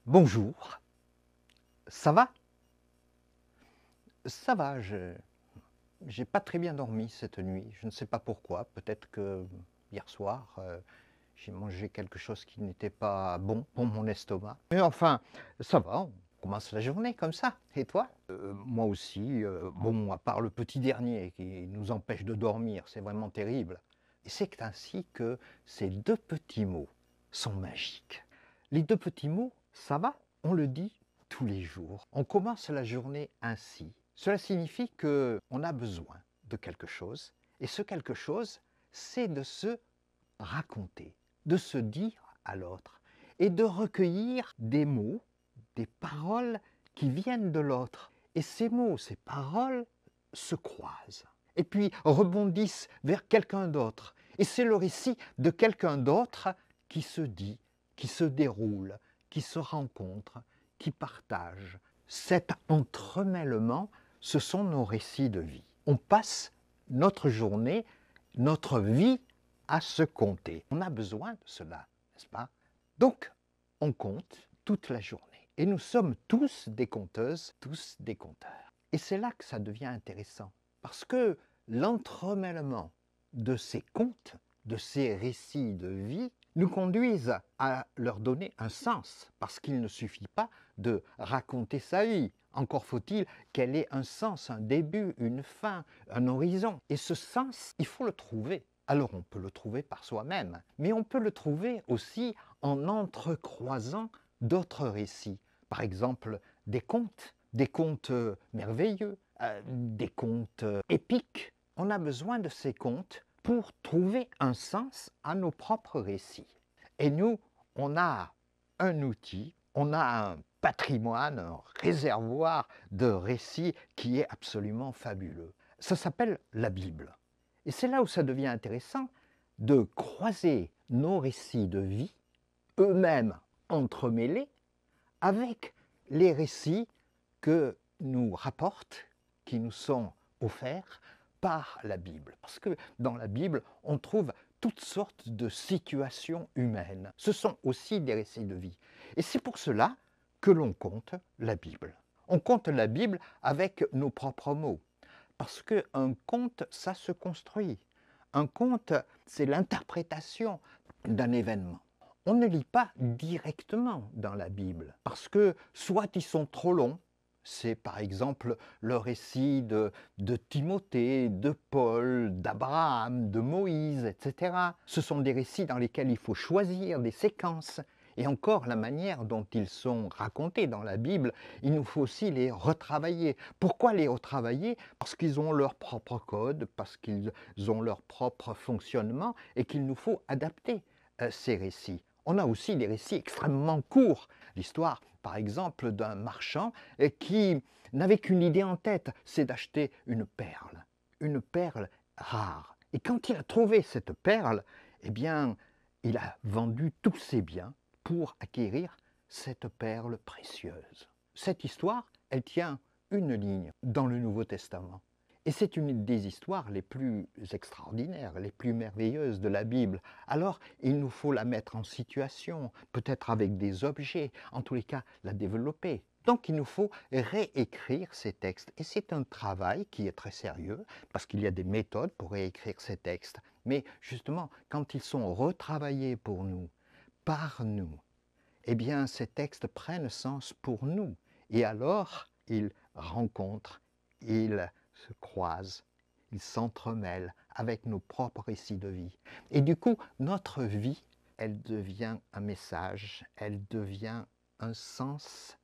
Bonjour, ça va? Ça va, j'ai pas très bien dormi cette nuit, je ne sais pas pourquoi, peut-être que hier soir, j'ai mangé quelque chose qui n'était pas bon pour mon estomac. Mais enfin, ça va, on commence la journée comme ça. Et toi? Moi aussi, bon, à part le petit dernier qui nous empêche de dormir, c'est vraiment terrible. Et c'est ainsi que ces deux petits mots sont magiques. Les deux petits mots, ça va, on le dit tous les jours. On commence la journée ainsi. Cela signifie qu'on a besoin de quelque chose, et ce quelque chose, c'est de se raconter, de se dire à l'autre, et de recueillir des mots, des paroles qui viennent de l'autre. Et ces mots, ces paroles se croisent, et puis rebondissent vers quelqu'un d'autre. Et c'est le récit de quelqu'un d'autre qui se dit, qui se déroule, qui se rencontre, qui partage. Cet entremêlement, ce sont nos récits de vie. On passe notre journée, notre vie à se compter. On a besoin de cela, n'est-ce pas? Donc, on compte toute la journée. Et nous sommes tous des conteuses, tous des conteurs. Et c'est là que ça devient intéressant. Parce que l'entremêlement de ces contes, de ces récits de vie, nous conduisent à leur donner un sens. Parce qu'il ne suffit pas de raconter sa vie. Encore faut-il qu'elle ait un sens, un début, une fin, un horizon. Et ce sens, il faut le trouver. Alors on peut le trouver par soi-même, mais on peut le trouver aussi en entrecroisant d'autres récits. Par exemple, des contes merveilleux, des contes épiques. On a besoin de ces contes pour trouver un sens à nos propres récits. Et nous, on a un outil, on a un patrimoine, un réservoir de récits qui est absolument fabuleux. Ça s'appelle la Bible. Et c'est là où ça devient intéressant de croiser nos récits de vie, eux-mêmes entremêlés, avec les récits que nous rapportent, qui nous sont offerts par la Bible. Parce que dans la Bible, on trouve toutes sortes de situations humaines. Ce sont aussi des récits de vie. Et c'est pour cela que l'on compte la Bible. On compte la Bible avec nos propres mots. Parce qu'un conte, ça se construit. Un conte, c'est l'interprétation d'un événement. On ne lit pas directement dans la Bible, parce que soit ils sont trop longs, c'est par exemple le récit de Timothée, de Paul, d'Abraham, de Moïse, etc. Ce sont des récits dans lesquels il faut choisir des séquences. Et encore, la manière dont ils sont racontés dans la Bible, il nous faut aussi les retravailler. Pourquoi les retravailler? Parce qu'ils ont leur propre code, parce qu'ils ont leur propre fonctionnement, et qu'il nous faut adapter ces récits. On a aussi des récits extrêmement courts. L'histoire, par exemple, d'un marchand qui n'avait qu'une idée en tête, c'est d'acheter une perle rare. Et quand il a trouvé cette perle, eh bien, il a vendu tous ses biens pour acquérir cette perle précieuse. Cette histoire, elle tient une ligne dans le Nouveau Testament. Et c'est une des histoires les plus extraordinaires, les plus merveilleuses de la Bible. Alors, il nous faut la mettre en situation, peut-être avec des objets, en tous les cas, la développer. Donc, il nous faut réécrire ces textes. Et c'est un travail qui est très sérieux, parce qu'il y a des méthodes pour réécrire ces textes. Mais justement, quand ils sont retravaillés pour nous, par nous, eh bien, ces textes prennent sens pour nous. Et alors, ils rencontrent, ils se croisent, ils s'entremêlent avec nos propres récits de vie. Et du coup, notre vie, elle devient un message, elle devient un sens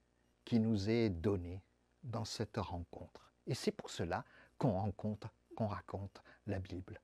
qui nous est donné dans cette rencontre. Et c'est pour cela qu'on raconte la Bible.